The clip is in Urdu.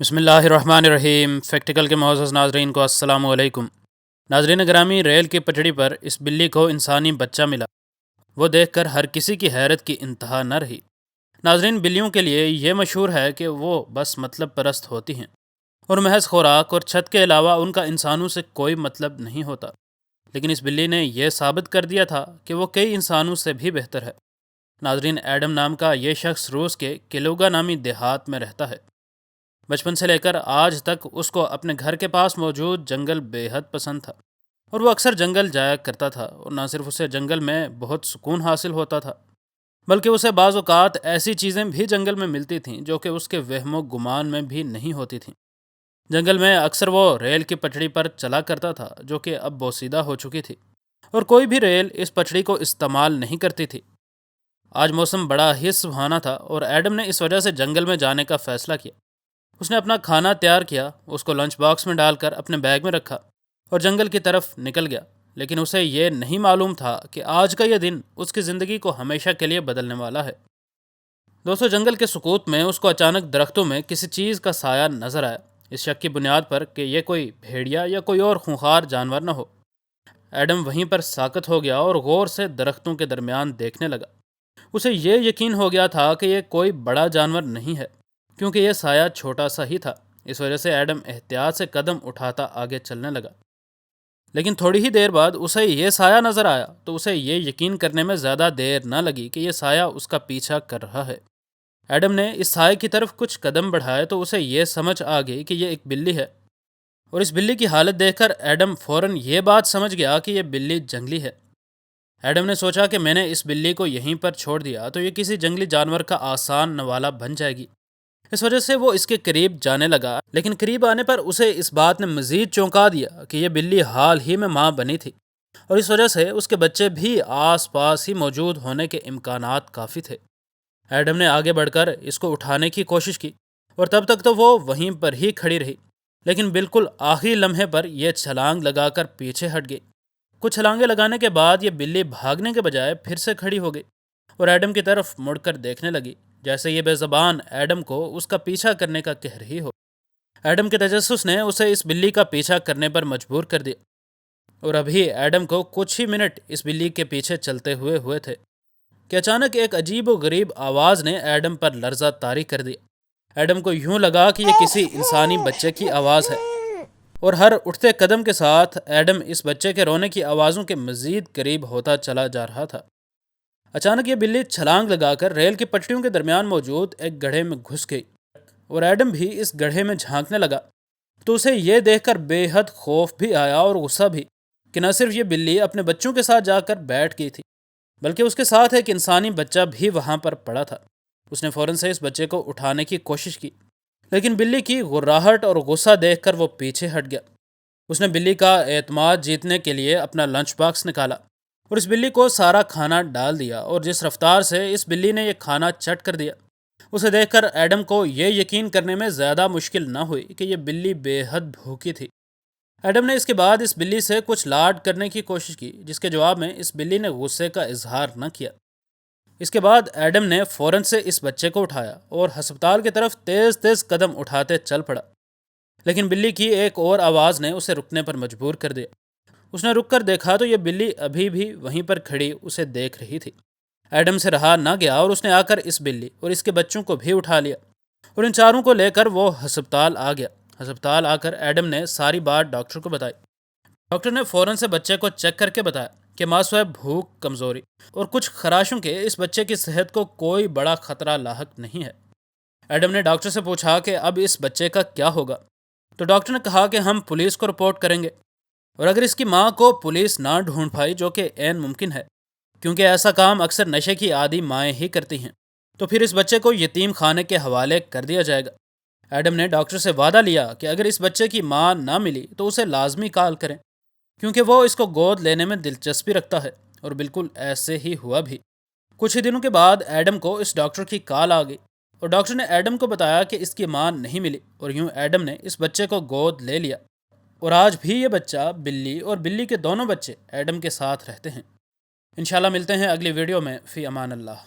بسم اللہ الرحمن الرحیم۔ فیکٹیکل کے معزز ناظرین کو السلام علیکم۔ ناظرین گرامی، ریل کی پٹڑی پر اس بلی کو انسانی بچہ ملا، وہ دیکھ کر ہر کسی کی حیرت کی انتہا نہ رہی۔ ناظرین، بلیوں کے لیے یہ مشہور ہے کہ وہ بس مطلب پرست ہوتی ہیں اور محض خوراک اور چھت کے علاوہ ان کا انسانوں سے کوئی مطلب نہیں ہوتا، لیکن اس بلی نے یہ ثابت کر دیا تھا کہ وہ کئی انسانوں سے بھی بہتر ہے۔ ناظرین، ایڈم نام کا یہ شخص روس کے کلوگا نامی دیہات میں رہتا ہے۔ بچپن سے لے کر آج تک اس کو اپنے گھر کے پاس موجود جنگل بے حد پسند تھا اور وہ اکثر جنگل جایا کرتا تھا، اور نہ صرف اسے جنگل میں بہت سکون حاصل ہوتا تھا بلکہ اسے بعض اوقات ایسی چیزیں بھی جنگل میں ملتی تھیں جو کہ اس کے وہم و گمان میں بھی نہیں ہوتی تھیں۔ جنگل میں اکثر وہ ریل کی پٹڑی پر چلا کرتا تھا جو کہ اب بوسیدہ ہو چکی تھی، اور کوئی بھی ریل اس پٹڑی کو استعمال نہیں کرتی تھی۔ آج موسم بڑا ہی سہانا تھا اور ایڈم نے اس وجہ سے جنگل میں جانے کا فیصلہ کیا۔ اس نے اپنا کھانا تیار کیا، اس کو لنچ باکس میں ڈال کر اپنے بیگ میں رکھا اور جنگل کی طرف نکل گیا، لیکن اسے یہ نہیں معلوم تھا کہ آج کا یہ دن اس کی زندگی کو ہمیشہ کے لیے بدلنے والا ہے۔ دوستو، جنگل کے سکوت میں اس کو اچانک درختوں میں کسی چیز کا سایہ نظر آیا، اس شک کی بنیاد پر کہ یہ کوئی بھیڑیا یا کوئی اور خونخوار جانور نہ ہو۔ ایڈم وہیں پر ساکت ہو گیا اور غور سے درختوں کے درمیان دیکھنے لگا۔ اسے یہ یقین ہو گیا تھا کہ یہ کوئی بڑا جانور نہیں ہے، کیونکہ یہ سایہ چھوٹا سا ہی تھا۔ اس وجہ سے ایڈم احتیاط سے قدم اٹھاتا آگے چلنے لگا، لیکن تھوڑی ہی دیر بعد اسے یہ سایہ نظر آیا تو اسے یہ یقین کرنے میں زیادہ دیر نہ لگی کہ یہ سایہ اس کا پیچھا کر رہا ہے۔ ایڈم نے اس سائے کی طرف کچھ قدم بڑھائے تو اسے یہ سمجھ آ گئی کہ یہ ایک بلی ہے، اور اس بلی کی حالت دیکھ کر ایڈم فوراً یہ بات سمجھ گیا کہ یہ بلی جنگلی ہے۔ ایڈم نے سوچا کہ میں نے اس بلی کو یہیں پر چھوڑ دیا تو یہ کسی جنگلی جانور کا آسان نوالا بن جائے گی۔ اس وجہ سے وہ اس کے قریب جانے لگا، لیکن قریب آنے پر اسے اس بات نے مزید چونکا دیا کہ یہ بلی حال ہی میں ماں بنی تھی، اور اس وجہ سے اس کے بچے بھی آس پاس ہی موجود ہونے کے امکانات کافی تھے۔ ایڈم نے آگے بڑھ کر اس کو اٹھانے کی کوشش کی، اور تب تک تو وہ وہیں پر ہی کھڑی رہی، لیکن بالکل آخری لمحے پر یہ چھلانگ لگا کر پیچھے ہٹ گئی۔ کچھ چھلانگیں لگانے کے بعد یہ بلی بھاگنے کے بجائے پھر سے کھڑی ہو گئی اور ایڈم کی طرف مڑ کر دیکھنے لگی، جیسے یہ بے زبان ایڈم کو اس کا پیچھا کرنے کا کہہ رہی ہو۔ ایڈم کے تجسس نے اسے اس بلی کا پیچھا کرنے پر مجبور کر دیا، اور ابھی ایڈم کو کچھ ہی منٹ اس بلی کے پیچھے چلتے ہوئے تھے کہ اچانک ایک عجیب و غریب آواز نے ایڈم پر لرزہ طاری کر دیا۔ ایڈم کو یوں لگا کہ یہ کسی انسانی بچے کی آواز ہے، اور ہر اٹھتے قدم کے ساتھ ایڈم اس بچے کے رونے کی آوازوں کے مزید قریب ہوتا چلا جا رہا تھا۔ اچانک یہ بلی چھلانگ لگا کر ریل کی پٹریوں کے درمیان موجود ایک گڑھے میں گھس گئی، اور ایڈم بھی اس گڑھے میں جھانکنے لگا تو اسے یہ دیکھ کر بے حد خوف بھی آیا اور غصہ بھی کہ نہ صرف یہ بلی اپنے بچوں کے ساتھ جا کر بیٹھ گئی تھی، بلکہ اس کے ساتھ ایک انسانی بچہ بھی وہاں پر پڑا تھا۔ اس نے فوراً سے اس بچے کو اٹھانے کی کوشش کی، لیکن بلی کی غراہٹ اور غصہ دیکھ کر وہ پیچھے ہٹ گیا۔ اس نے بلی کا اعتماد جیتنے کے لیے اپنا لنچ باکس نکالا اور اس بلی کو سارا کھانا ڈال دیا، اور جس رفتار سے اس بلی نے یہ کھانا چٹ کر دیا، اسے دیکھ کر ایڈم کو یہ یقین کرنے میں زیادہ مشکل نہ ہوئی کہ یہ بلی بے حد بھوکی تھی۔ ایڈم نے اس کے بعد اس بلی سے کچھ لاڈ کرنے کی کوشش کی، جس کے جواب میں اس بلی نے غصے کا اظہار نہ کیا۔ اس کے بعد ایڈم نے فوراً سے اس بچے کو اٹھایا اور ہسپتال کی طرف تیز تیز قدم اٹھاتے چل پڑا، لیکن بلی کی ایک اور آواز نے اسے رکنے پر مجبور کر دیا۔ اس نے رک کر دیکھا تو یہ بلی ابھی بھی وہیں پر کھڑی اسے دیکھ رہی تھی۔ ایڈم سے رہا نہ گیا اور اس نے آ کر اس بلی اور اس کے بچوں کو بھی اٹھا لیا، اور ان چاروں کو لے کر وہ ہسپتال آ گیا۔ ہسپتال آ کر ایڈم نے ساری بات ڈاکٹر کو بتائی۔ ڈاکٹر نے فوراً سے بچے کو چیک کر کے بتایا کہ ماسوائے بھوک، کمزوری اور کچھ خراشوں کے اس بچے کی صحت کو کوئی بڑا خطرہ لاحق نہیں ہے۔ ایڈم نے ڈاکٹر سے پوچھا کہ اب اس بچے کا کیا ہوگا، تو ڈاکٹر نے کہا کہ ہم پولیس کو رپورٹ کریں گے، اور اگر اس کی ماں کو پولیس نہ ڈھونڈ پائی، جو کہ عین ممکن ہے کیونکہ ایسا کام اکثر نشے کی عادی مائیں ہی کرتی ہیں، تو پھر اس بچے کو یتیم خانے کے حوالے کر دیا جائے گا۔ ایڈم نے ڈاکٹر سے وعدہ لیا کہ اگر اس بچے کی ماں نہ ملی تو اسے لازمی کال کریں، کیونکہ وہ اس کو گود لینے میں دلچسپی رکھتا ہے، اور بالکل ایسے ہی ہوا بھی۔ کچھ ہی دنوں کے بعد ایڈم کو اس ڈاکٹر کی کال آ گئی، اور ڈاکٹر نے ایڈم کو بتایا کہ اس کی ماں نہیں ملی، اور یوں ایڈم نے اس بچے کو گود لے لیا، اور آج بھی یہ بچہ بلی اور بلی کے دونوں بچے ایڈم کے ساتھ رہتے ہیں۔ انشاءاللہ ملتے ہیں اگلی ویڈیو میں۔ فی امان اللہ۔